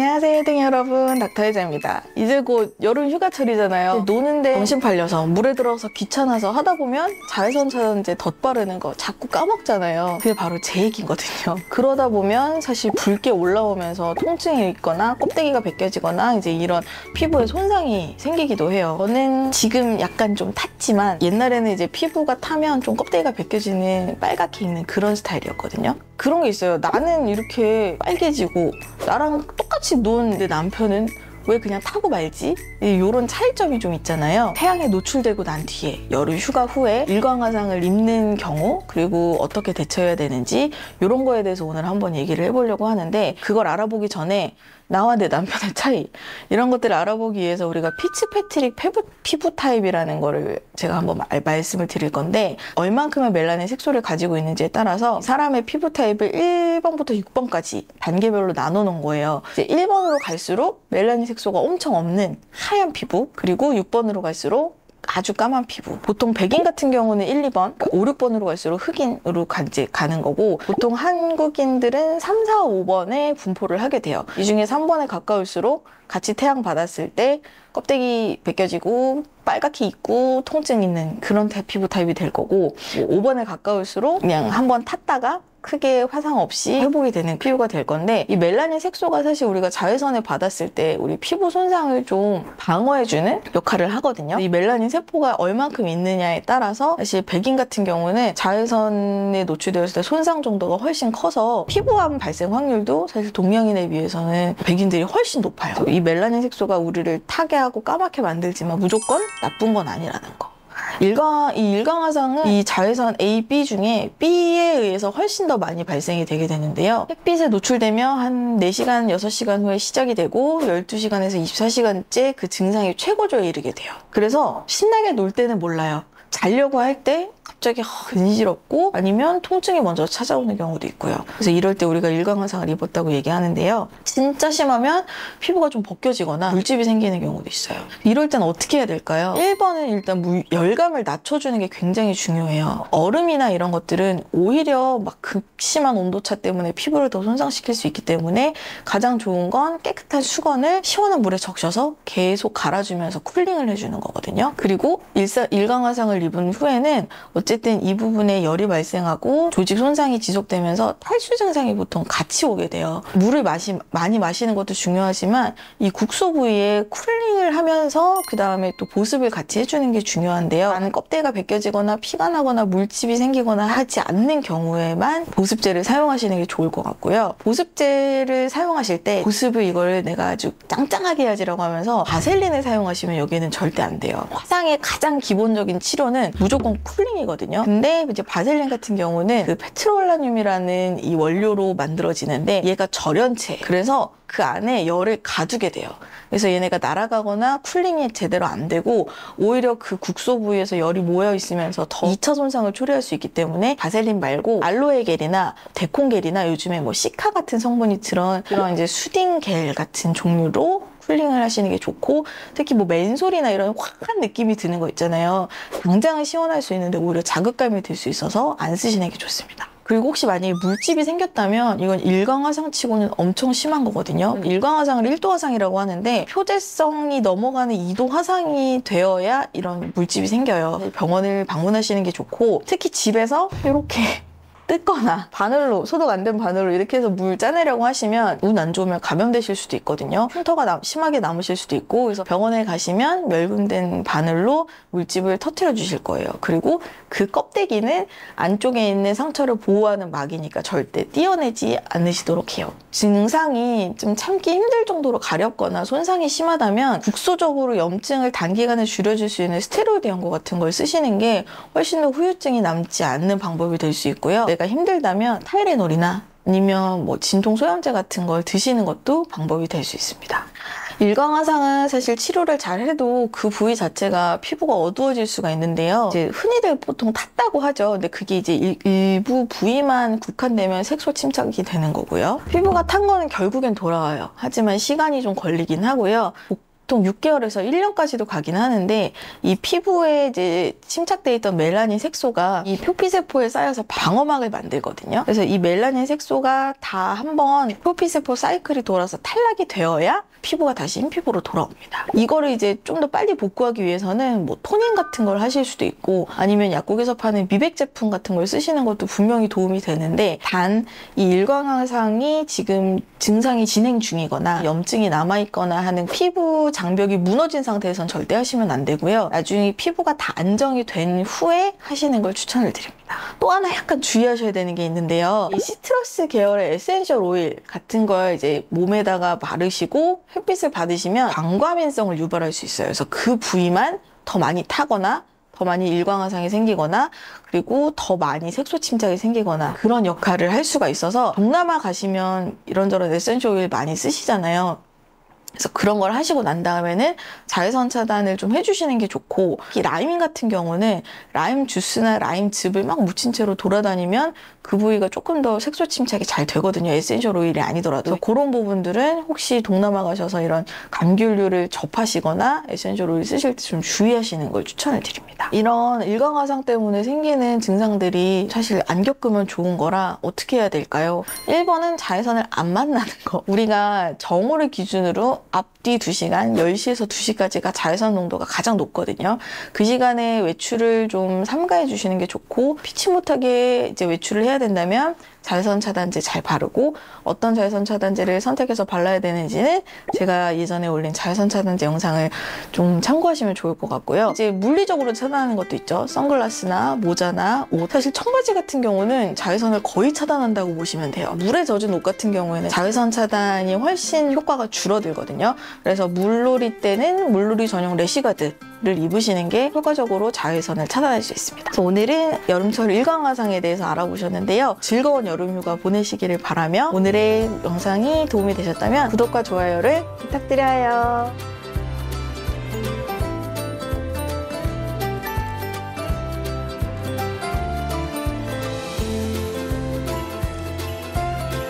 안녕하세요 등 여러분, 닥터혜자입니다. 이제 곧 여름 휴가철이잖아요. 노는데 정신 팔려서 물에 들어서 귀찮아서 하다 보면 자외선 차단제 덧바르는 거 자꾸 까먹잖아요. 그게 바로 제 얘기거든요. 그러다 보면 사실 붉게 올라오면서 통증이 있거나 껍데기가 벗겨지거나 이제 이런 피부에 손상이 생기기도 해요. 저는 지금 약간 좀 탔지만 옛날에는 이제 피부가 타면 좀 껍데기가 벗겨지는 빨갛게 익는 그런 스타일이었거든요. 그런 게 있어요. 나는 이렇게 빨개지고 나랑 똑같이 논 내 남편은 왜 그냥 타고 말지? 이런 차이점이 좀 있잖아요. 태양에 노출되고 난 뒤에 여름 휴가 후에 일광화상을 입는 경우, 그리고 어떻게 대처해야 되는지 이런 거에 대해서 오늘 한번 얘기를 해보려고 하는데, 그걸 알아보기 전에 나와 내 남편의 차이, 이런 것들을 알아보기 위해서 우리가 피츠패트릭 피부 타입이라는 거를 제가 한번 말씀을 드릴 건데, 얼만큼의 멜라닌 색소를 가지고 있는지에 따라서 사람의 피부 타입을 1번부터 6번까지 단계별로 나눠 놓은 거예요. 이제 1번으로 갈수록 멜라닌 색소가 엄청 없는 하얀 피부, 그리고 6번으로 갈수록 아주 까만 피부. 보통 백인 같은 경우는 1, 2번, 5, 6번으로 갈수록 흑인으로 가는 거고, 보통 한국인들은 3, 4, 5번에 분포를 하게 돼요. 이 중에 3번에 가까울수록 같이 태양 받았을 때 껍데기 벗겨지고 빨갛게 익고 통증 있는 그런 피부 타입이 될 거고, 5번에 가까울수록 그냥 한번 탔다가 크게 화상 없이 회복이 되는 피부가 될 건데, 이 멜라닌 색소가 사실 우리가 자외선을 받았을 때 우리 피부 손상을 좀 방어해주는 역할을 하거든요. 이 멜라닌 세포가 얼만큼 있느냐에 따라서 사실 백인 같은 경우는 자외선에 노출되었을 때 손상 정도가 훨씬 커서 피부암 발생 확률도 사실 동양인에 비해서는 백인들이 훨씬 높아요. 이 멜라닌 색소가 우리를 타게 하고 까맣게 만들지만 무조건 나쁜 건 아니라는 거. 이 일광화상은 이 자외선 A, B 중에 B에 의해서 훨씬 더 많이 발생이 되게 되는데요. 햇빛에 노출되면 한 4시간, 6시간 후에 시작이 되고 12시간에서 24시간째 그 증상이 최고조에 이르게 돼요. 그래서 신나게 놀 때는 몰라요. 자려고 할 때 갑자기 근지럽고 아니면 통증이 먼저 찾아오는 경우도 있고요. 그래서 이럴 때 우리가 일광화상을 입었다고 얘기하는데요. 진짜 심하면 피부가 좀 벗겨지거나 물집이 생기는 경우도 있어요. 이럴 땐 어떻게 해야 될까요? 1번은 일단 열감을 낮춰주는 게 굉장히 중요해요. 얼음이나 이런 것들은 오히려 막 극심한 온도차 때문에 피부를 더 손상시킬 수 있기 때문에 가장 좋은 건 깨끗한 수건을 시원한 물에 적셔서 계속 갈아주면서 쿨링을 해주는 거거든요. 그리고 일광화상을 입은 후에는 어쨌든 이 부분에 열이 발생하고 조직 손상이 지속되면서 탈수 증상이 보통 같이 오게 돼요. 물을 많이 마시는 것도 중요하지만 이 국소 부위에 쿨링을 하면서 그 다음에 또 보습을 같이 해주는 게 중요한데요. 많은 껍데기가 벗겨지거나 피가 나거나 물집이 생기거나 하지 않는 경우에만 보습제를 사용하시는 게 좋을 것 같고요. 보습제를 사용하실 때 보습을 이걸 내가 아주 짱짱하게 해야지라고 하면서 바셀린을 사용하시면 여기는 절대 안 돼요. 화상의 가장 기본적인 치료는 무조건 쿨링이거든요. 근데 이제 바셀린 같은 경우는 그 페트롤라늄이라는 이 원료로 만들어지는데 얘가 절연체, 그래서 그 안에 열을 가두게 돼요. 그래서 얘네가 날아가거나 쿨링이 제대로 안 되고 오히려 그 국소 부위에서 열이 모여 있으면서 더 2차 손상을 초래할 수 있기 때문에 바셀린 말고 알로에 겔이나 데콘 겔이나 요즘에 뭐 시카 같은 성분이 들어간 그런 이제 수딩 겔 같은 종류로 쿨링을 하시는 게 좋고, 특히 뭐 맨솔이나 이런 확한 느낌이 드는 거 있잖아요. 당장은 시원할 수 있는데 오히려 자극감이 들 수 있어서 안 쓰시는 게 좋습니다. 그리고 혹시 만약에 물집이 생겼다면 이건 일광화상 치고는 엄청 심한 거거든요. 일광화상을 1도 화상이라고 하는데 표재성이 넘어가는 2도 화상이 되어야 이런 물집이 생겨요. 병원을 방문하시는 게 좋고, 특히 집에서 이렇게 뜯거나 바늘로, 소독 안 된 바늘로 이렇게 해서 물 짜내려고 하시면 운 안 좋으면 감염되실 수도 있거든요. 흉터가 심하게 남으실 수도 있고, 그래서 병원에 가시면 멸균된 바늘로 물집을 터뜨려 주실 거예요. 그리고 그 껍데기는 안쪽에 있는 상처를 보호하는 막이니까 절대 떼어내지 않으시도록 해요. 증상이 좀 참기 힘들 정도로 가렵거나 손상이 심하다면 국소적으로 염증을 단기간에 줄여줄 수 있는 스테로이드 연고 같은 걸 쓰시는 게 훨씬 더 후유증이 남지 않는 방법이 될 수 있고요. 내가 힘들다면 타이레놀이나 아니면 뭐 진통 소염제 같은 걸 드시는 것도 방법이 될 수 있습니다. 일광화상은 사실 치료를 잘 해도 그 부위 자체가 피부가 어두워질 수가 있는데요. 이제 흔히들 보통 탔다고 하죠. 근데 그게 이제 일부 부위만 국한되면 색소 침착이 되는 거고요. 피부가 탄 거는 결국엔 돌아와요. 하지만 시간이 좀 걸리긴 하고요. 보통 6개월에서 1년까지도 가긴 하는데 이 피부에 이제 침착돼 있던 멜라닌 색소가 이 표피세포에 쌓여서 방어막을 만들거든요. 그래서 이 멜라닌 색소가 다 한번 표피세포 사이클이 돌아서 탈락이 되어야 피부가 다시 흰피부로 돌아옵니다. 이거를 이제 좀 더 빨리 복구하기 위해서는 뭐 토닝 같은 걸 하실 수도 있고 아니면 약국에서 파는 미백 제품 같은 걸 쓰시는 것도 분명히 도움이 되는데 단 이 일광화상이 지금 증상이 진행 중이거나 염증이 남아있거나 하는 피부 장벽이 무너진 상태에선 절대 하시면 안 되고요. 나중에 피부가 다 안정이 된 후에 하시는 걸 추천을 드립니다. 또 하나 약간 주의하셔야 되는 게 있는데요. 이 시트러스 계열의 에센셜 오일 같은 걸 이제 몸에다가 바르시고 햇빛을 받으시면 광과민성을 유발할 수 있어요. 그래서 그 부위만 더 많이 타거나 더 많이 일광화상이 생기거나 그리고 더 많이 색소 침착이 생기거나 그런 역할을 할 수가 있어서 동남아 가시면 이런저런 에센셜 오일 많이 쓰시잖아요. 그래서 그런 걸 하시고 난 다음에는 자외선 차단을 좀 해주시는 게 좋고 이 라임 같은 경우는 라임 주스나 라임 즙을 막 묻힌 채로 돌아다니면 그 부위가 조금 더 색소 침착이 잘 되거든요. 에센셜 오일이 아니더라도. 그런 부분들은 혹시 동남아 가셔서 이런 감귤류를 접하시거나 에센셜 오일 쓰실 때 좀 주의하시는 걸 추천을 드립니다. 이런 일광화상 때문에 생기는 증상들이 사실 안 겪으면 좋은 거라 어떻게 해야 될까요? 1번은 자외선을 안 만나는 거. 우리가 정오를 기준으로 앞뒤 2시간, 10시에서 2시까지가 자외선 농도가 가장 높거든요. 그 시간에 외출을 좀 삼가해 주시는 게 좋고 피치 못하게 이제 외출을 해야 된다면 자외선 차단제 잘 바르고 어떤 자외선 차단제를 선택해서 발라야 되는지는 제가 예전에 올린 자외선 차단제 영상을 좀 참고하시면 좋을 것 같고요. 이제 물리적으로 차단하는 것도 있죠. 선글라스나 모자나 옷. 사실 청바지 같은 경우는 자외선을 거의 차단한다고 보시면 돼요. 물에 젖은 옷 같은 경우에는 자외선 차단이 훨씬 효과가 줄어들거든요. 그래서 물놀이 때는 물놀이 전용 래시가드를 입으시는 게 효과적으로 자외선을 차단할 수 있습니다. 그래서 오늘은 여름철 일광화상에 대해서 알아보셨는데요. 즐거운 여름휴가 보내시기를 바라며 오늘의 영상이 도움이 되셨다면 구독과 좋아요를 부탁드려요.